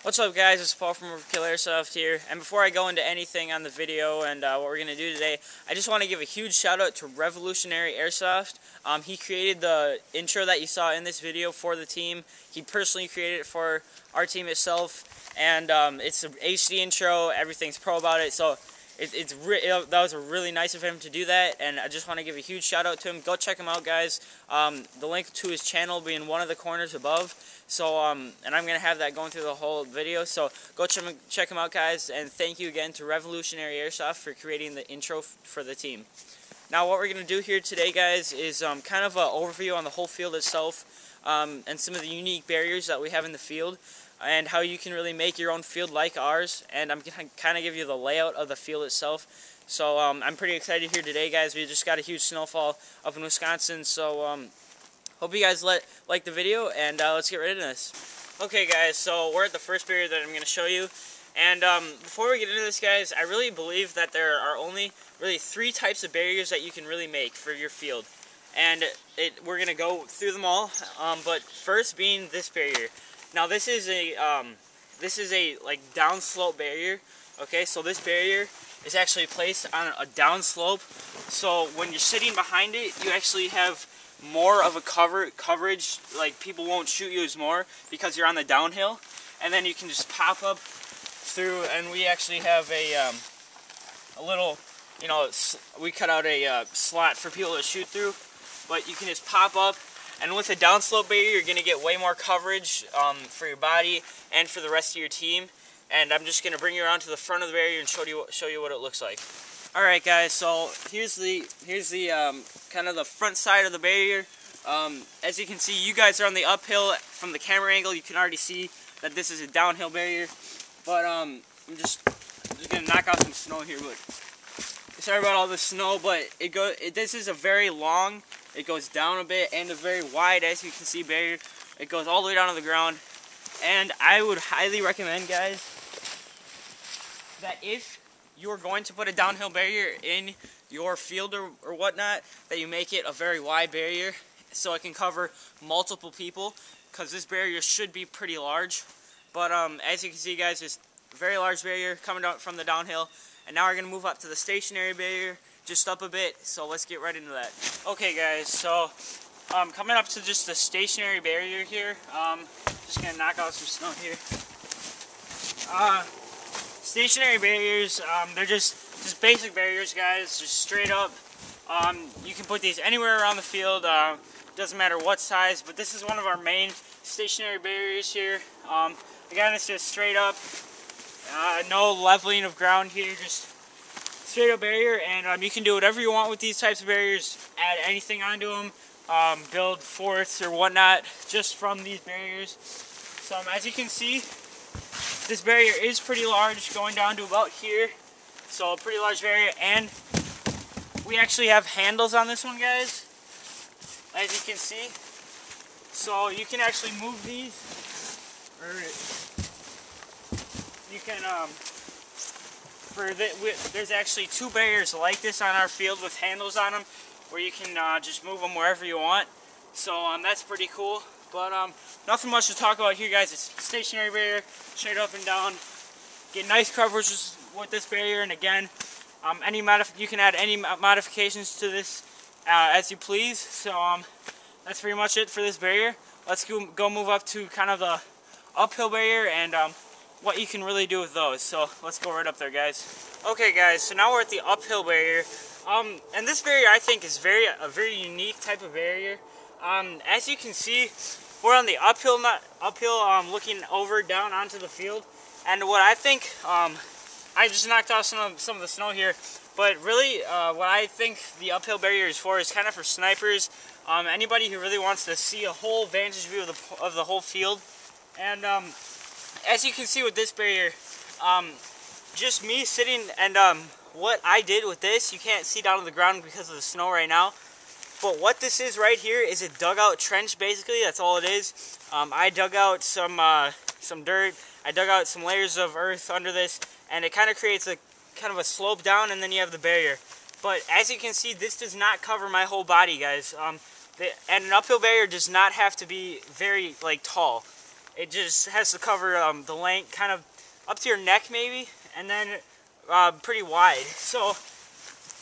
What's up, guys? It's Paul from OverkillAirsoft here, and before I go into anything on the video and what we're going to do today, I just want to give a huge shout out to Revolutionary Airsoft. He created the intro that you saw in this video for the team. He personally created it for our team itself, and it's an HD intro. Everything's pro about it, so that was really nice of him to do that, and I just want to give a huge shout out to him. Go check him out, guys. The link to his channel will be in one of the corners above. So, and I'm going to have that going through the whole video. So, go check him out, guys. And thank you again to Revolutionary Airsoft for creating the intro for the team. Now, what we're going to do here today, guys, is kind of an overview on the whole field itself, and some of the unique barriers that we have in the field, and how you can really make your own field like ours. And I'm going to kind of give you the layout of the field itself. So, I'm pretty excited here today, guys. We just got a huge snowfall up in Wisconsin, so hope you guys like the video, and let's get right into this. Okay, guys, so we're at the first barrier that I'm going to show you. And before we get into this, guys, I really believe that there are only really 3 types of barriers that you can really make for your field. And we're going to go through them all, but first being this barrier. Now, this is a like downslope barrier. Okay, so this barrier is actually placed on a downslope. So when you're sitting behind it, you actually have more of a coverage, like people won't shoot you as more because you're on the downhill, and then you can just pop up through. And we actually have a little, you know, we cut out a slot for people to shoot through, but you can just pop up, and with a downslope barrier you're going to get way more coverage for your body and for the rest of your team. And I'm just going to bring you around to the front of the barrier and show you what it looks like. Alright, guys, so here's the kind of the front side of the barrier. As you can see, you guys are on the uphill. From the camera angle, you can already see that this is a downhill barrier. But I'm just gonna knock out some snow here. But sorry about all the snow. But this is a very long. It goes down a bit, and a very wide, as you can see, barrier. It goes all the way down to the ground. And I would highly recommend, guys, that if you're going to put a downhill barrier in your field or whatnot, that you make it a very wide barrier so it can cover multiple people, because this barrier should be pretty large. But as you can see, guys, it's a very large barrier coming down from the downhill. And now we're going to move up to the stationary barrier, just up a bit, so let's get right into that. Okay, guys, so coming up to just the stationary barrier here, just going to knock out some snow here. Stationary barriers, they're just basic barriers, guys, just straight up. You can put these anywhere around the field, doesn't matter what size, but this is one of our main stationary barriers here. Again, it's just straight up, no leveling of ground here, just straight up barrier. And you can do whatever you want with these types of barriers, add anything onto them, build forts or whatnot just from these barriers. So as you can see, this barrier is pretty large, going down to about here. So a pretty large barrier, and we actually have handles on this one, guys, as you can see. So you can actually move these, or you can, there's actually 2 barriers like this on our field with handles on them, where you can just move them wherever you want. So that's pretty cool. But nothing much to talk about here, guys. It's stationary barrier, straight up and down. Get nice coverage with this barrier, and again, you can add any modifications to this as you please. So that's pretty much it for this barrier. Let's go move up to kind of the uphill barrier and what you can really do with those. So let's go right up there, guys. Okay, guys, so now we're at the uphill barrier. And this barrier, I think, is a very unique type of barrier. As you can see, we're on the uphill, looking down onto the field. And what I think, I just knocked off some of the snow here, but really, what I think the uphill barrier is for is kind of for snipers, anybody who really wants to see a whole vantage view of the whole field. And as you can see with this barrier, just me sitting, and what I did with this, you can't see down to the ground because of the snow right now. But what this is right here is a dugout trench, basically. That's all it is. I dug out some dirt. I dug out some layers of earth under this, and it kind of creates a kind of a slope down, and then you have the barrier. But as you can see, this does not cover my whole body, guys. And an uphill barrier does not have to be very tall. it just has to cover the length, kind of up to your neck maybe, and then pretty wide. So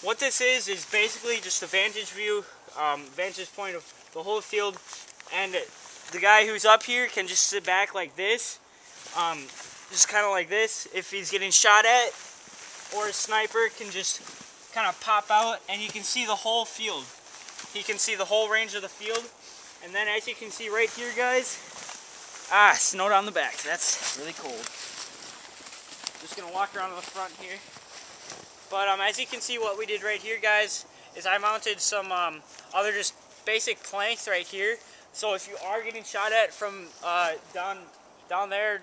what this is basically just a vantage view, vantage point of the whole field, and the guy who's up here can just sit back like this, just kind of like this if he's getting shot at, or a sniper can just kind of pop out and you can see the whole field. He can see the whole range of the field. And then as you can see right here, guys, snow down the back. That's really cold. Just gonna walk around to the front here. But as you can see, what we did right here, guys, is I mounted some other just basic planks right here. So if you are getting shot at from down there,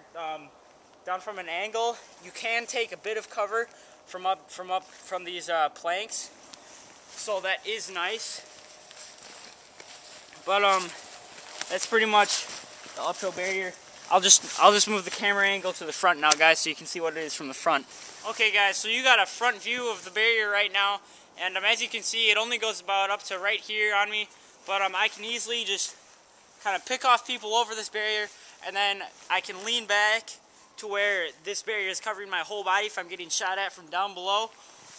down from an angle, you can take a bit of cover from these planks. So that is nice. But that's pretty much the uphill barrier. I'll just move the camera angle to the front now, guys, so you can see what it is from the front. Okay, guys, so you got a front view of the barrier right now, and as you can see, it only goes about up to right here on me. But I can easily just kind of pick off people over this barrier, and then I can lean back to where this barrier is covering my whole body if I'm getting shot at from down below.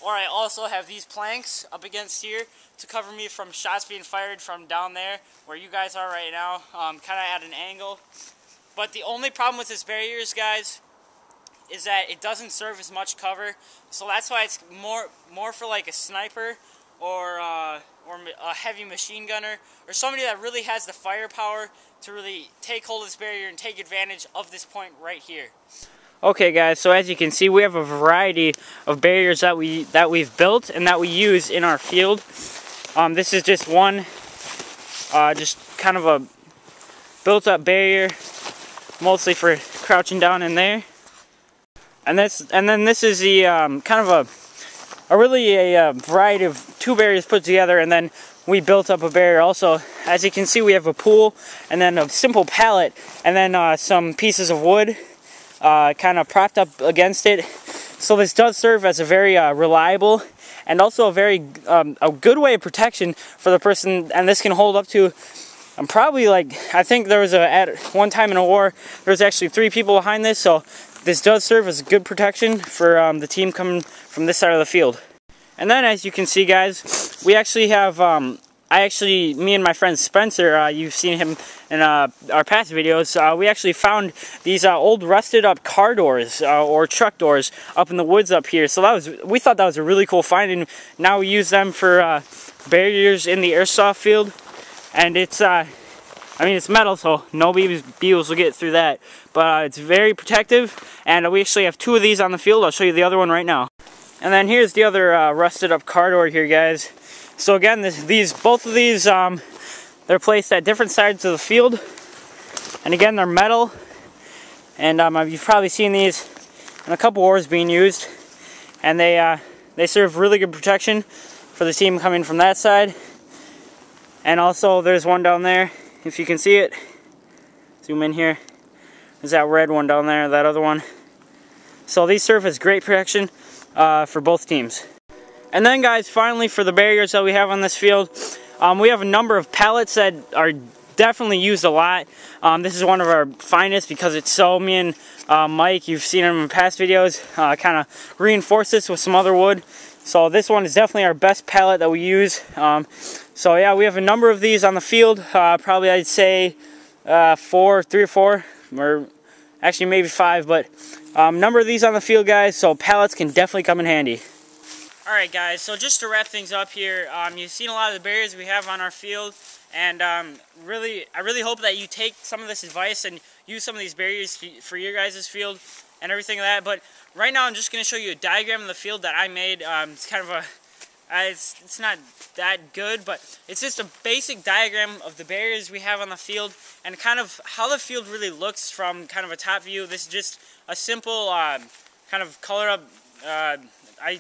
Or I also have these planks up against here to cover me from shots being fired from down there where you guys are right now, kind of at an angle. But the only problem with this barrier, guys, is that it doesn't serve as much cover. So that's why it's more for like a sniper or a heavy machine gunner, or somebody that really has the firepower to really take hold of this barrier and take advantage of this point right here. Okay, guys, so as you can see, we have a variety of barriers that we've built and that we use in our field. This is just one, just kind of a built-up barrier, mostly for crouching down in there. And then this is the kind of a variety of two barriers put together, and then we built up a barrier also. As you can see, we have a pool, and then a simple pallet, and then some pieces of wood kind of propped up against it. So this does serve as a very reliable and also a good way of protection for the person, and this can hold up to probably, like, I think there was at one time in a war there was actually 3 people behind this, so this does serve as a good protection for the team coming from this side of the field. And then as you can see, guys, we actually have me and my friend Spencer, you've seen him in our past videos, we actually found these old rusted up car doors or truck doors up in the woods up here. So we thought that was a really cool find, and now we use them for barriers in the airsoft field. And it's I mean, it's metal, so no beetles will get through that, but it's very protective. And we actually have 2 of these on the field. I'll show you the other one right now. And then here's the other rusted up car door here, guys. So again, both of these, they're placed at different sides of the field, and again, they're metal. And you've probably seen these in a couple wars being used, and they serve really good protection for the team coming from that side. And also, there's one down there, if you can see it. Zoom in here. There's that red one down there, that other one. So these serve as great protection for both teams. And then, guys, finally, for the barriers that we have on this field, we have a number of pallets that are definitely used a lot. This is one of our finest because it's so, me and Mike, you've seen him in past videos, kind of reinforce this with some other wood. So this one is definitely our best pallet that we use. So yeah, we have a number of these on the field, probably I'd say 3 or 4, or actually maybe 5, but number of these on the field, guys, so pallets can definitely come in handy. Alright, guys, so just to wrap things up here, you've seen a lot of the barriers we have on our field, and I really hope that you take some of this advice and use some of these barriers for your guys' field and everything like that. But right now I'm just going to show you a diagram of the field that I made. It's kind of it's not that good, but it's just a basic diagram of the barriers we have on the field and kind of how the field really looks from kind of a top view. This is just a simple kind of color up. I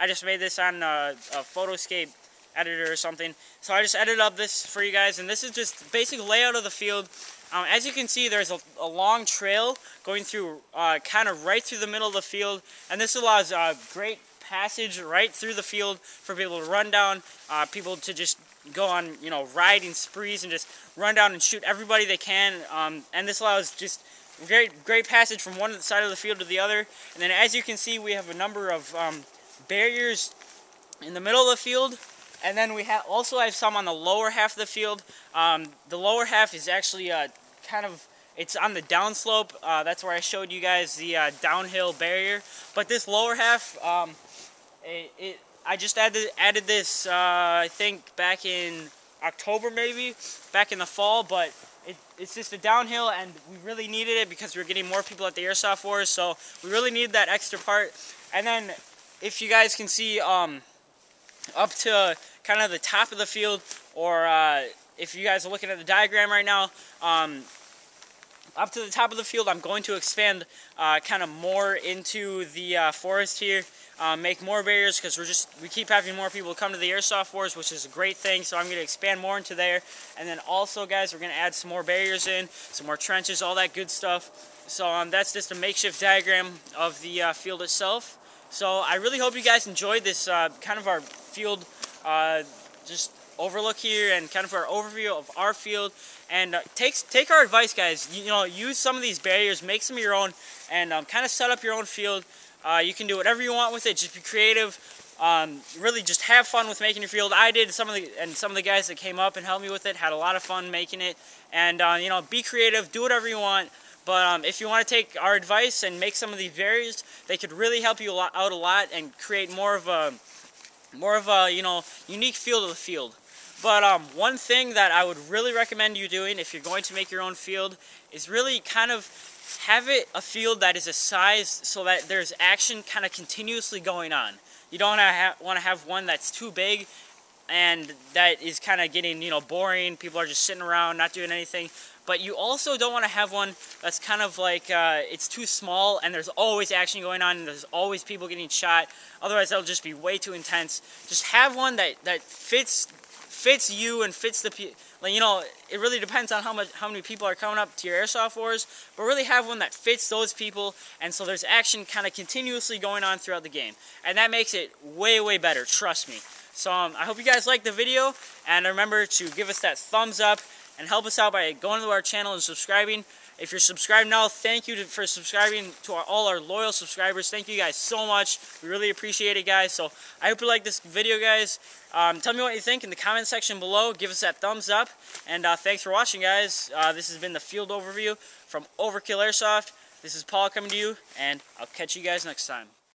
just made this on a Photoscape editor or something. So I just edited up this for you guys, and this is just the basic layout of the field. As you can see, there's a long trail going through kind of right through the middle of the field, and this allows great passage right through the field for people to run down, people to just go on, you know, riding sprees and just run down and shoot everybody they can. And this allows just great passage from one side of the field to the other. And then as you can see, we have a number of barriers in the middle of the field. And then we also have some on the lower half of the field. The lower half is actually it's on the downslope. That's where I showed you guys the downhill barrier. But this lower half, I just added this, I think back in October maybe, back in the fall. But it's just a downhill, and we really needed it because we were getting more people at the Airsoft Wars. So we really needed that extra part. And then if you guys can see, up to kind of the top of the field, or if you guys are looking at the diagram right now, up to the top of the field, I'm going to expand kind of more into the forest here, make more barriers, because we keep having more people come to the Airsoft Wars, which is a great thing. So I'm going to expand more into there, and then also, guys, we're going to add some more barriers in, some more trenches, all that good stuff. So that's just a makeshift diagram of the field itself. So I really hope you guys enjoyed this kind of our field just overlook here, and kind of our overview of our field. And take our advice, guys. You know, use some of these barriers, make some of your own, and kind of set up your own field. You can do whatever you want with it. Just be creative. Really, just have fun with making your field. I did. Some of the guys that came up and helped me with it had a lot of fun making it. And you know, be creative. Do whatever you want. But if you want to take our advice and make some of these barriers, they could really help you out a lot and create more of a you know, unique feel to the field. But one thing that I would really recommend you doing if you're going to make your own field is really kind of have it a field that is a size so that there's action kind of continuously going on. You don't want to have one that's too big and that is kind of getting, you know, boring. People are just sitting around not doing anything. But you also don't want to have one that's kind of like it's too small and there's always action going on and there's always people getting shot. Otherwise, that'll just be way too intense. Just have one that fits you and fits the people. Like, you know, it really depends on how many people are coming up to your Airsoft Wars, but really have one that fits those people, and so there's action kind of continuously going on throughout the game, and that makes it way better, trust me. So I hope you guys liked the video, and remember to give us that thumbs up and help us out by going to our channel and subscribing. If you're subscribed now, thank you for subscribing to all our loyal subscribers. Thank you guys so much. We really appreciate it, guys. So I hope you like this video, guys. Tell me what you think in the comment section below. Give us that thumbs up. And thanks for watching, guys. This has been the field overview from Overkill Airsoft. This is Paul coming to you, and I'll catch you guys next time.